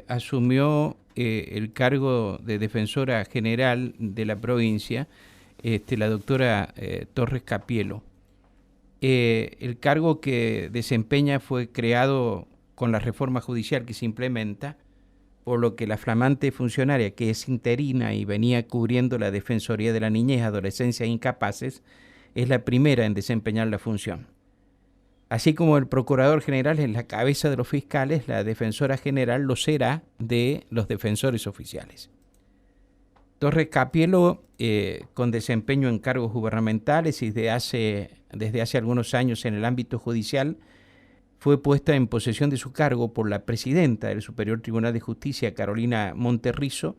asumió el cargo de defensora general de la provincia, la doctora Torres Capielo. El cargo que desempeña fue creado con la reforma judicial que se implementa, por lo que la flamante funcionaria, que es interina y venía cubriendo la Defensoría de la Niñez, Adolescencia e Incapaces, es la primera en desempeñar la función. Así como el Procurador General es la cabeza de los fiscales, la Defensora General lo será de los defensores oficiales. Torres Capielo, con desempeño en cargos gubernamentales y desde hace algunos años en el ámbito judicial, fue puesta en posesión de su cargo por la presidenta del Superior Tribunal de Justicia, Carolina Monterrizo,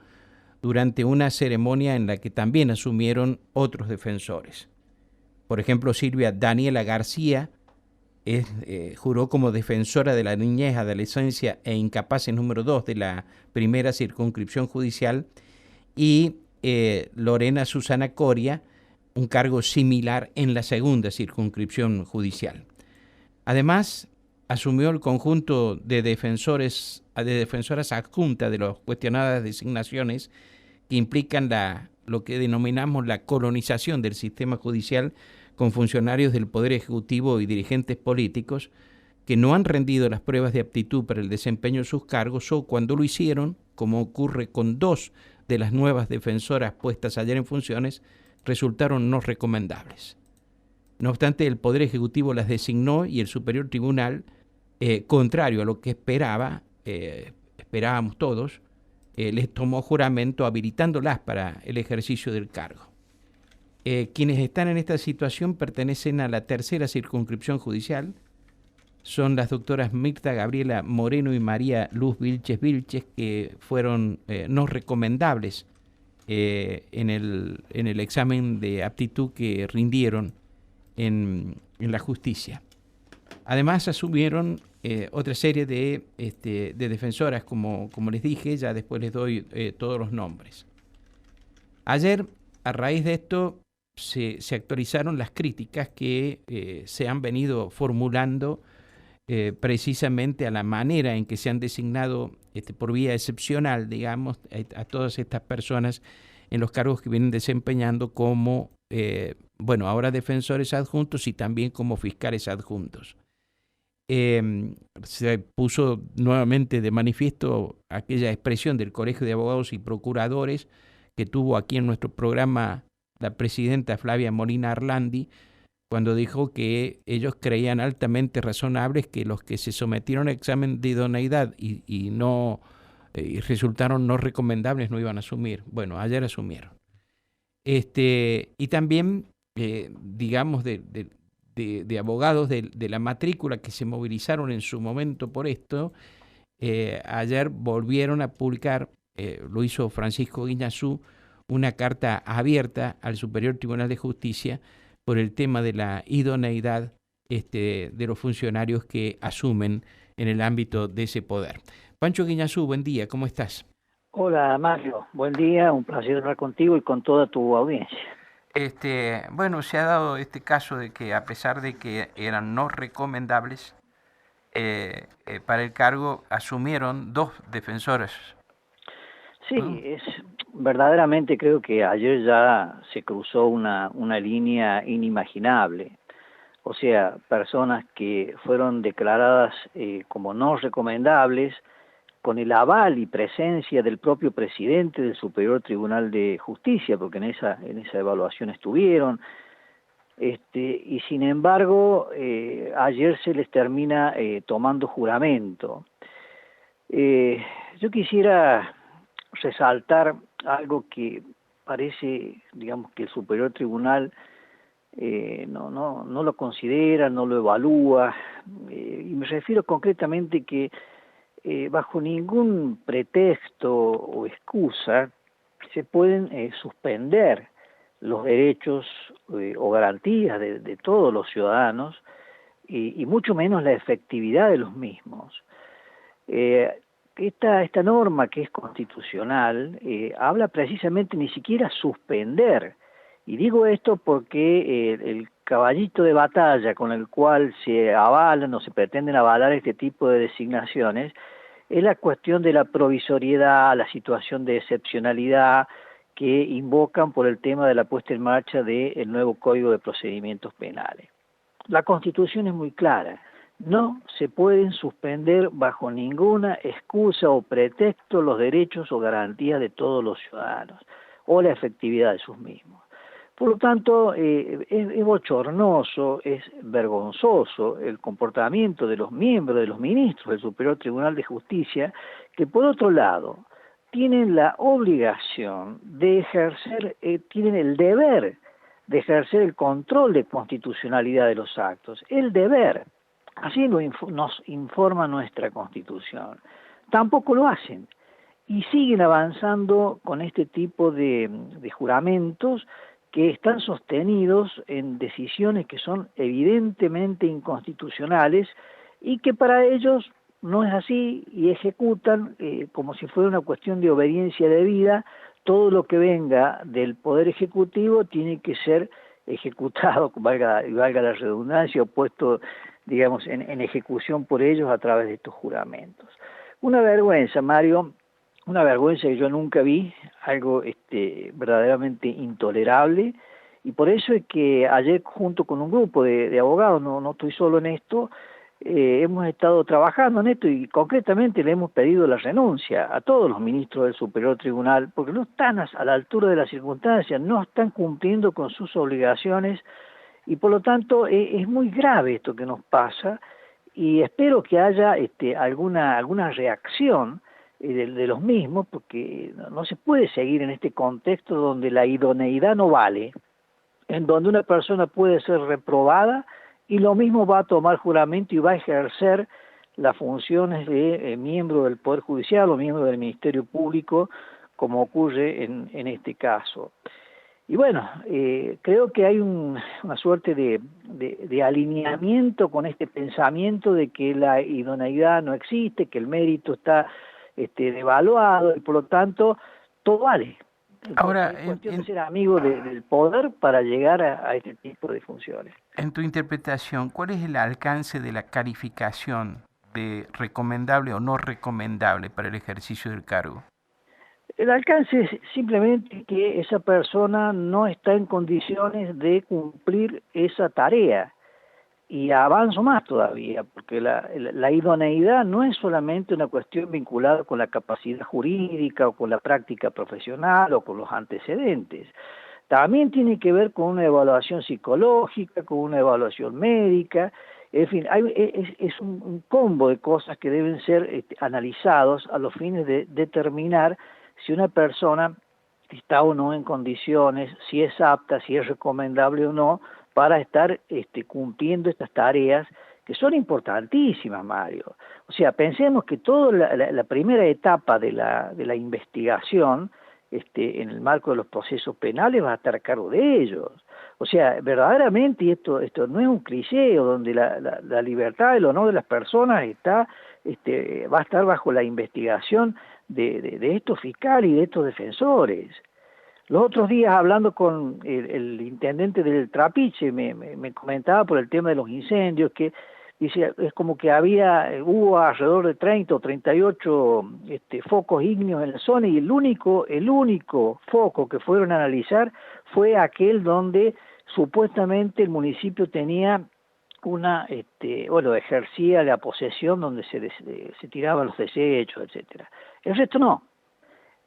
durante una ceremonia en la que también asumieron otros defensores. Por ejemplo, Silvia Daniela García juró como defensora de la niñez, adolescencia e incapaces número 2 de la primera circunscripción judicial, y Lorena Susana Coria, un cargo similar en la segunda circunscripción judicial. Además, asumió el conjunto de defensoras adjuntas de las cuestionadas designaciones que implican lo que denominamos la colonización del sistema judicial con funcionarios del Poder Ejecutivo y dirigentes políticos que no han rendido las pruebas de aptitud para el desempeño de sus cargos, o cuando lo hicieron, como ocurre con 2 de las nuevas defensoras puestas ayer en funciones, resultaron no recomendables. No obstante, el Poder Ejecutivo las designó y el Superior Tribunal, contrario a lo que esperábamos todos, les tomó juramento habilitándolas para el ejercicio del cargo. Quienes están en esta situación pertenecen a la tercera circunscripción judicial. Son las doctoras Mirta Gabriela Moreno y María Luz Vilches Vilches, que fueron no recomendables en el examen de aptitud que rindieron en la justicia. Además, asumieron otra serie de defensoras, como les dije, ya después les doy todos los nombres. Ayer, a raíz de esto, se actualizaron las críticas que se han venido formulando precisamente a la manera en que se han designado por vía excepcional, digamos, a todas estas personas en los cargos que vienen desempeñando como, ahora defensores adjuntos y también como fiscales adjuntos. Se puso nuevamente de manifiesto aquella expresión del Colegio de Abogados y Procuradores que tuvo aquí en nuestro programa la presidenta Flavia Molina Arlandi, cuando dijo que ellos creían altamente razonables que los que se sometieron a examen de idoneidad y resultaron no recomendables no iban a asumir. Bueno, ayer asumieron. Y también, digamos, de abogados de la matrícula que se movilizaron en su momento por esto, ayer volvieron a publicar, lo hizo Francisco Guiñazú, una carta abierta al Superior Tribunal de Justicia por el tema de la idoneidad de los funcionarios que asumen en el ámbito de ese poder. Pancho Guiñazú, buen día, ¿cómo estás? Hola Mario, buen día, un placer hablar contigo y con toda tu audiencia. Se ha dado este caso de que a pesar de que eran no recomendables para el cargo, asumieron 2 defensoras. Sí, verdaderamente creo que ayer ya se cruzó una línea inimaginable. O sea, personas que fueron declaradas como no recomendables con el aval y presencia del propio presidente del Superior Tribunal de Justicia, porque en esa evaluación estuvieron, y sin embargo ayer se les termina tomando juramento. Yo quisiera resaltar algo que parece, digamos, que el Superior Tribunal no lo considera, no lo evalúa, y me refiero concretamente que bajo ningún pretexto o excusa se pueden suspender los derechos o garantías de todos los ciudadanos y mucho menos la efectividad de los mismos. Esta norma, que es constitucional, habla precisamente ni siquiera suspender, y digo esto porque el caballito de batalla con el cual se avalan o se pretenden avalar este tipo de designaciones es la cuestión de la provisoriedad, la situación de excepcionalidad que invocan por el tema de la puesta en marcha del nuevo Código de Procedimientos Penales. La Constitución es muy clara, no se pueden suspender bajo ninguna excusa o pretexto los derechos o garantías de todos los ciudadanos o la efectividad de sus mismos. Por lo tanto, es bochornoso, es vergonzoso el comportamiento de los miembros, de los ministros del Superior Tribunal de Justicia, que por otro lado tienen la obligación de ejercer, tienen el deber de ejercer el control de constitucionalidad de los actos, el deber, así nos informa nuestra Constitución. Tampoco lo hacen y siguen avanzando con este tipo de juramentos que están sostenidos en decisiones que son evidentemente inconstitucionales y que para ellos no es así y ejecutan como si fuera una cuestión de obediencia debida. Todo lo que venga del Poder Ejecutivo tiene que ser ejecutado, valga la redundancia, o puesto, digamos, en ejecución por ellos a través de estos juramentos. Una vergüenza, Mario, una vergüenza que yo nunca vi, algo verdaderamente intolerable, y por eso es que ayer junto con un grupo de abogados, no estoy solo en esto, hemos estado trabajando en esto y concretamente le hemos pedido la renuncia a todos los ministros del Superior Tribunal porque no están a la altura de las circunstancias, no están cumpliendo con sus obligaciones y por lo tanto es muy grave esto que nos pasa y espero que haya alguna reacción de los mismos porque no se puede seguir en este contexto donde la idoneidad no vale, en donde una persona puede ser reprobada y lo mismo va a tomar juramento y va a ejercer las funciones de miembro del Poder Judicial o miembro del Ministerio Público, como ocurre en este caso. Y bueno, creo que hay una suerte de alineamiento con este pensamiento de que la idoneidad no existe, que el mérito está devaluado y por lo tanto todo vale. Ahora, es cuestión de ser amigo del poder para llegar a este tipo de funciones. En tu interpretación, ¿cuál es el alcance de la calificación de recomendable o no recomendable para el ejercicio del cargo? El alcance es simplemente que esa persona no está en condiciones de cumplir esa tarea. Y avanzo más todavía, porque la idoneidad no es solamente una cuestión vinculada con la capacidad jurídica o con la práctica profesional o con los antecedentes. También tiene que ver con una evaluación psicológica, con una evaluación médica, en fin, es un combo de cosas que deben ser analizados a los fines de determinar si una persona está o no en condiciones, si es apta, si es recomendable o no, para estar cumpliendo estas tareas que son importantísimas, Mario. O sea, pensemos que toda la primera etapa de la investigación, en el marco de los procesos penales, va a estar a cargo de ellos. O sea, verdaderamente, y esto no es un cliché, donde la libertad, el honor de las personas va a estar bajo la investigación de estos fiscales y de estos defensores. Los otros días, hablando con el intendente del Trapiche, me comentaba por el tema de los incendios, que dice, es como que hubo alrededor de 30 o 38 focos ígneos en la zona, y el único foco que fueron a analizar fue aquel donde supuestamente el municipio tenía ejercía la posesión donde se tiraban los desechos, etcétera. El resto no.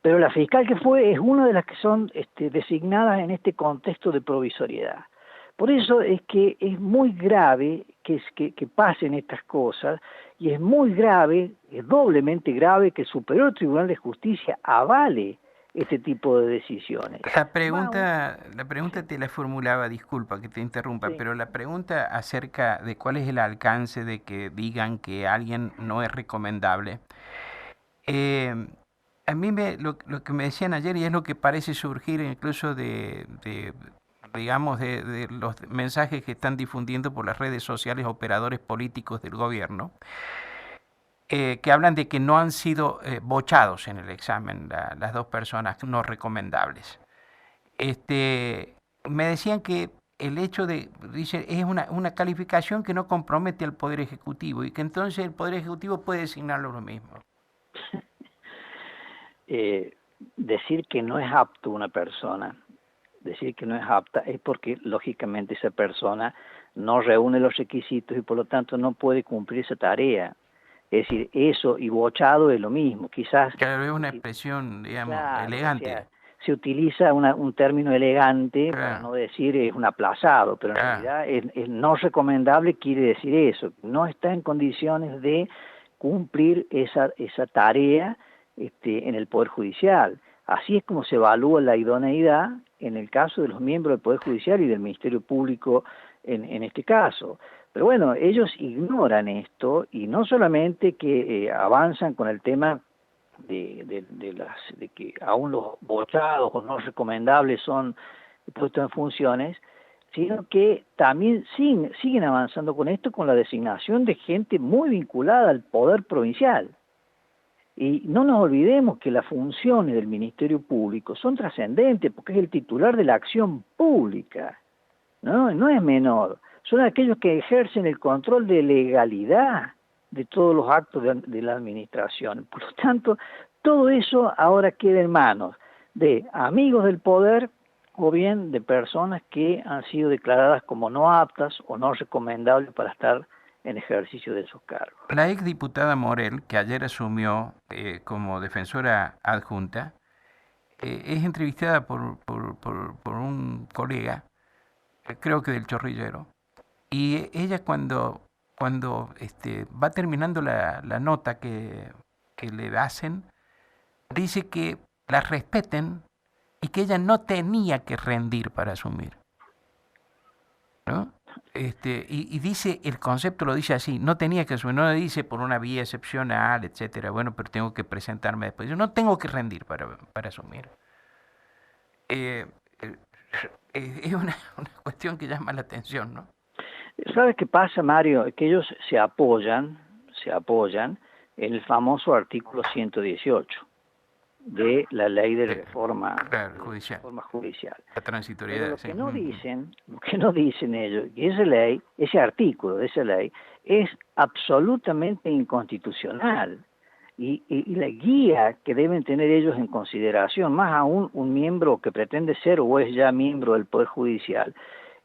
Pero la fiscal que fue es una de las que son designadas en este contexto de provisoriedad. Por eso es que es muy grave que pasen estas cosas, y es muy grave, es doblemente grave que el Superior Tribunal de Justicia avale este tipo de decisiones. La pregunta te la formulaba, disculpa que te interrumpa, sí. Pero la pregunta acerca de cuál es el alcance de que digan que alguien no es recomendable, a mí lo que me decían ayer, y es lo que parece surgir incluso de los mensajes que están difundiendo por las redes sociales operadores políticos del gobierno, que hablan de que no han sido bochados en el examen las dos personas no recomendables. Me decían que el hecho dice, es una calificación que no compromete al Poder Ejecutivo y que entonces el Poder Ejecutivo puede designarlo lo mismo. decir que no es apto una persona, decir que no es apta es porque lógicamente esa persona no reúne los requisitos y por lo tanto no puede cumplir esa tarea. Es decir, eso y bochado es lo mismo, quizás... Claro, es una expresión, digamos, Claro, o elegante. sea, se utiliza un término elegante para Claro, no decir es un aplazado, pero en claro. realidad es no recomendable quiere decir eso, no está en condiciones de cumplir esa tarea en el Poder Judicial. Así es como se evalúa la idoneidad en el caso de los miembros del Poder Judicial y del Ministerio Público en este caso. Pero bueno, ellos ignoran esto y no solamente que avanzan con el tema de que aún los bochados o no recomendables son puestos en funciones, sino que también siguen avanzando con esto, con la designación de gente muy vinculada al poder provincial. Y no nos olvidemos que las funciones del Ministerio Público son trascendentes, porque es el titular de la acción pública, no es menor. Son aquellos que ejercen el control de legalidad de todos los actos de la administración. Por lo tanto, todo eso ahora queda en manos de amigos del poder o bien de personas que han sido declaradas como no aptas o no recomendables para estar en ejercicio de sus cargos. La exdiputada Morel, que ayer asumió como defensora adjunta, es entrevistada por un colega, creo que del Chorrillero, y ella cuando va terminando la nota que le hacen, dice que la respeten y que ella no tenía que rendir para asumir, ¿no? Y dice, el concepto lo dice así, no tenía que asumir, no le dice por una vía excepcional, etcétera, bueno, pero tengo que presentarme después. Yo no tengo que rendir para asumir. Eh, eh, es una cuestión que llama la atención, ¿no? ¿Sabes qué pasa, Mario? Que ellos se apoyan en el famoso artículo 118 de la ley de reforma, claro, judicial. reforma judicial. La transitoriedad. Pero lo Sí. que no dicen ellos, que esa ley, ese artículo de esa ley, es absolutamente inconstitucional. Y la guía que deben tener ellos en consideración, más aún un miembro que pretende ser o es ya miembro del Poder Judicial,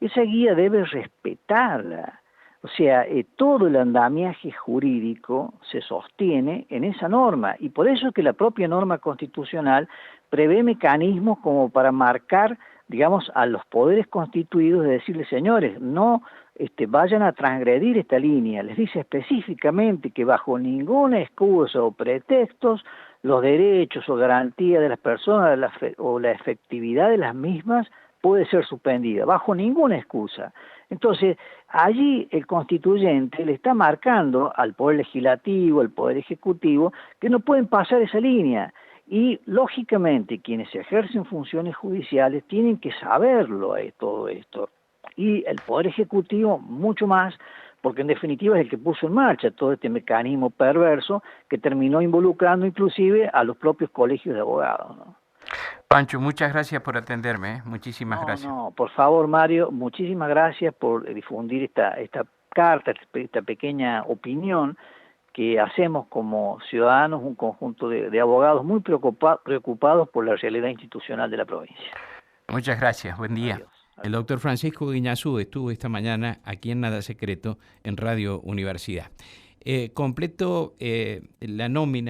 esa guía debe respetarla. O sea, todo el andamiaje jurídico se sostiene en esa norma y por eso es que la propia norma constitucional prevé mecanismos como para marcar, digamos, a los poderes constituidos de decirles, señores, no vayan a transgredir esta línea. Les dice específicamente que bajo ninguna excusa o pretextos los derechos o garantías de las personas o la efectividad de las mismas puede ser suspendida, bajo ninguna excusa. Entonces, allí el constituyente le está marcando al Poder Legislativo, al Poder Ejecutivo, que no pueden pasar esa línea. Y, lógicamente, quienes ejercen funciones judiciales tienen que saberlo todo esto. Y el Poder Ejecutivo mucho más, porque en definitiva es el que puso en marcha todo este mecanismo perverso que terminó involucrando inclusive a los propios colegios de abogados, ¿no? Pancho, muchas gracias por atenderme, muchísimas gracias. No, por favor, Mario, muchísimas gracias por difundir esta carta, esta pequeña opinión que hacemos como ciudadanos, un conjunto de abogados muy preocupados por la realidad institucional de la provincia. Muchas gracias, buen día. Adiós. El doctor Francisco Guiñazú estuvo esta mañana aquí en Nada Secreto en Radio Universidad. Completo la nómina